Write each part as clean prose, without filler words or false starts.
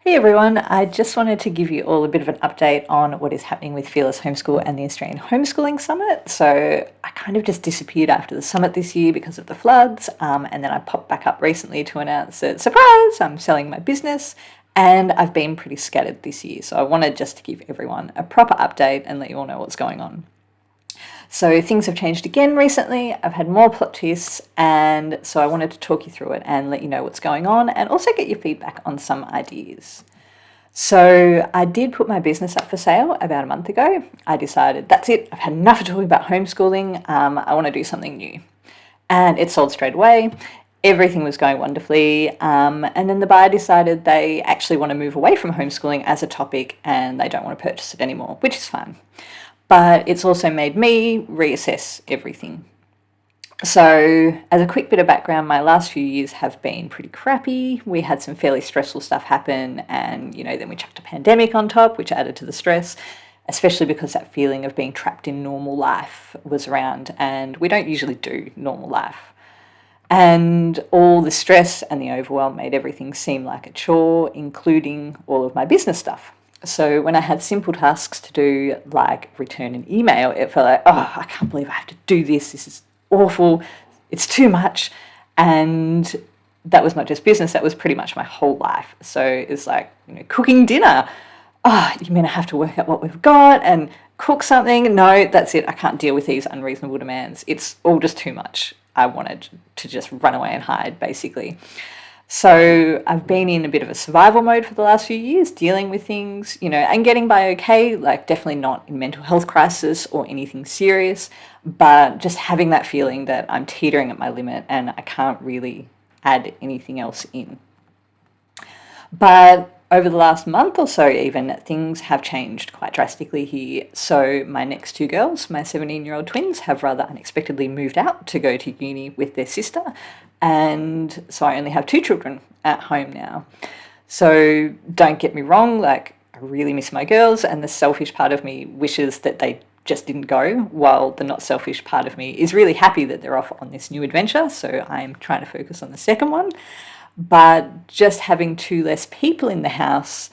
Hey everyone, I just wanted to give you all a bit of an update on what is happening with Fearless Homeschool and the Australian Homeschooling Summit. So, I kind of just disappeared after the summit this year because of the floods, and then I popped back up recently to announce that, surprise, I'm selling my business, and I've been pretty scattered this year. So, I wanted just to give everyone a proper update and let you all know what's going on. So things have changed again recently. I've had more plot twists, and so I wanted to talk you through it and let you know what's going on and also get your feedback on some ideas. So I did put my business up for sale about a month ago. I decided that's it. I've had enough of talking about homeschooling. I want to do something new, and it sold straight away. Everything was going wonderfully, and then the buyer decided they actually want to move away from homeschooling as a topic and they don't want to purchase it anymore, which is fine. But it's also made me reassess everything. So, as a quick bit of background, my last few years have been pretty crappy. We had some fairly stressful stuff happen, and then we chucked a pandemic on top, which added to the stress, especially because that feeling of being trapped in normal life was around, and we don't usually do normal life. And all the stress and the overwhelm made everything seem like a chore, including all of my business stuff. So when I had simple tasks to do, like return an email, it felt like, oh, I can't believe I have to do this. This is awful. It's too much. And that was not just business, that was pretty much my whole life. So it's like, cooking dinner. Oh, you mean I have to work out what we've got and cook something? No, that's it. I can't deal with these unreasonable demands. It's all just too much. I wanted to just run away and hide, basically. So I've been in a bit of a survival mode for the last few years, dealing with things, and getting by okay, like definitely not in mental health crisis or anything serious, but just having that feeling that I'm teetering at my limit and I can't really add anything else in. But over the last month or so, even, things have changed quite drastically here. So, my next two girls, my 17-year-old twins, have rather unexpectedly moved out to go to uni with their sister. And so, I only have two children at home now. So, don't get me wrong, like, I really miss my girls, and the selfish part of me wishes that they just didn't go, while the not selfish part of me is really happy that they're off on this new adventure. So, I'm trying to focus on the second one. But just having two less people in the house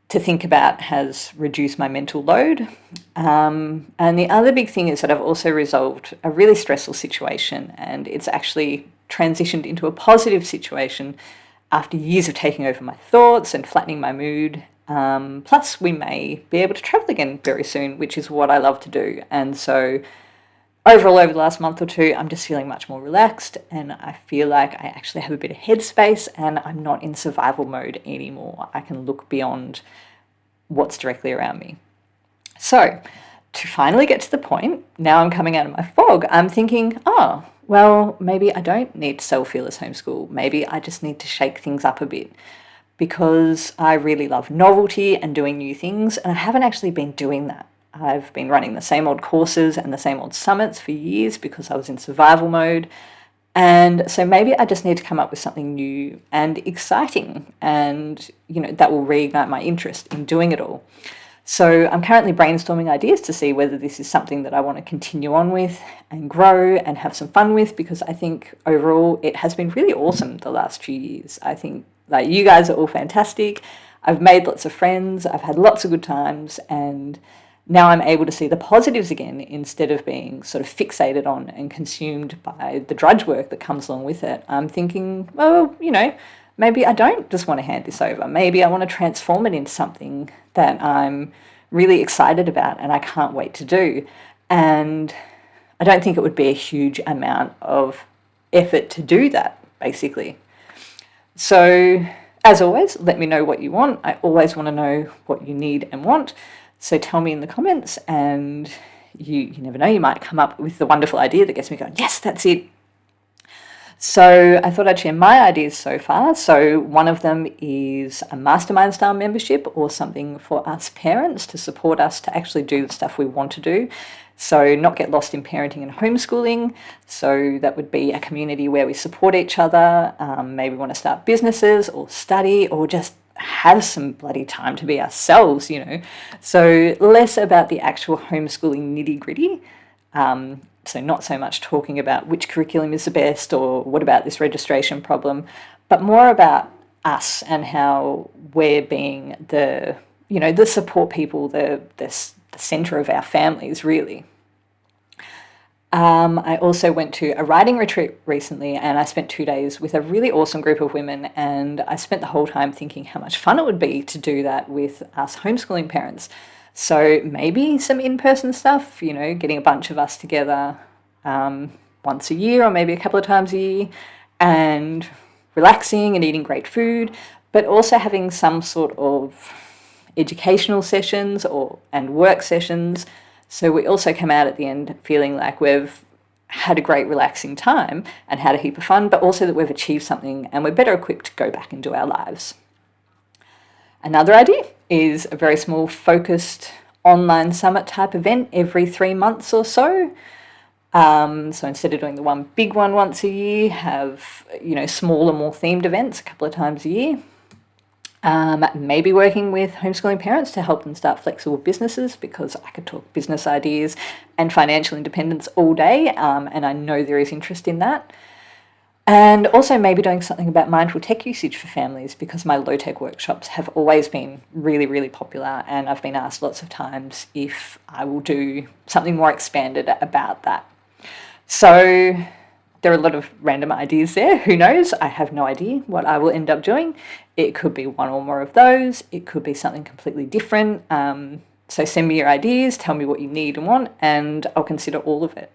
to think about has reduced my mental load. And the other big thing is that I've also resolved a really stressful situation, and it's actually transitioned into a positive situation after years of taking over my thoughts and flattening my mood. Plus, we may be able to travel again very soon, which is what I love to do. And so overall, over the last month or two, I'm just feeling much more relaxed, and I feel like I actually have a bit of headspace and I'm not in survival mode anymore. I can look beyond what's directly around me. So, to finally get to the point, now I'm coming out of my fog, I'm thinking, oh, well, maybe I don't need to sell Fearless Homeschool. Maybe I just need to shake things up a bit, because I really love novelty and doing new things, and I haven't actually been doing that. I've been running the same old courses and the same old summits for years because I was in survival mode. And so maybe I just need to come up with something new and exciting, and that will reignite my interest in doing it all. So I'm currently brainstorming ideas to see whether this is something that I want to continue on with and grow and have some fun with, because I think overall it has been really awesome the last few years. I think like you guys are all fantastic. I've made lots of friends, I've had lots of good times, and now I'm able to see the positives again instead of being sort of fixated on and consumed by the drudge work that comes along with it. I'm thinking, well, maybe I don't just want to hand this over. Maybe I want to transform it into something that I'm really excited about and I can't wait to do. And I don't think it would be a huge amount of effort to do that, basically. So, as always, let me know what you want. I always want to know what you need and want. So tell me in the comments, and you never know, you might come up with the wonderful idea that gets me going, yes, that's it. So I thought I'd share my ideas so far. So one of them is a mastermind style membership, or something for us parents to support us to actually do the stuff we want to do. So not get lost in parenting and homeschooling. So that would be a community where we support each other, maybe want to start businesses or study or just have some bloody time to be ourselves, So less about the actual homeschooling nitty gritty. So not so much talking about which curriculum is the best or what about this registration problem, but more about us and how we're being the support people, the centre of our families, really. I also went to a writing retreat recently, and I spent 2 days with a really awesome group of women, and I spent the whole time thinking how much fun it would be to do that with us homeschooling parents. So maybe some in-person stuff, getting a bunch of us together once a year or maybe a couple of times a year, and relaxing and eating great food, but also having some sort of educational sessions and work sessions. So we also come out at the end feeling like we've had a great relaxing time and had a heap of fun, but also that we've achieved something and we're better equipped to go back and do our lives. Another idea is a very small focused online summit type event every 3 months or so. So instead of doing the one big one once a year, have smaller, more themed events a couple of times a year. Maybe working with homeschooling parents to help them start flexible businesses, because I could talk business ideas and financial independence all day, and I know there is interest in that. And also maybe doing something about mindful tech usage for families, because my low-tech workshops have always been really, really popular, and I've been asked lots of times if I will do something more expanded about that. So there are a lot of random ideas there. Who knows? I have no idea what I will end up doing. It could be one or more of those. It could be something completely different. So send me your ideas, tell me what you need and want, and I'll consider all of it.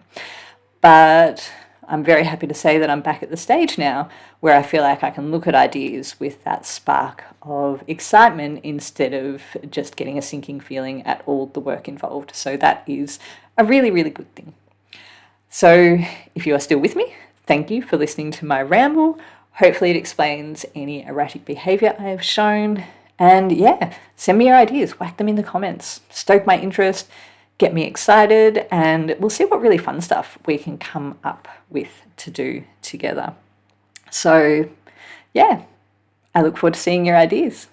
But I'm very happy to say that I'm back at the stage now where I feel like I can look at ideas with that spark of excitement instead of just getting a sinking feeling at all the work involved. So that is a really, really good thing. So if you are still with me, thank you for listening to my ramble. Hopefully it explains any erratic behaviour I have shown. And yeah, send me your ideas, whack them in the comments, stoke my interest, get me excited, and we'll see what really fun stuff we can come up with to do together. So yeah, I look forward to seeing your ideas.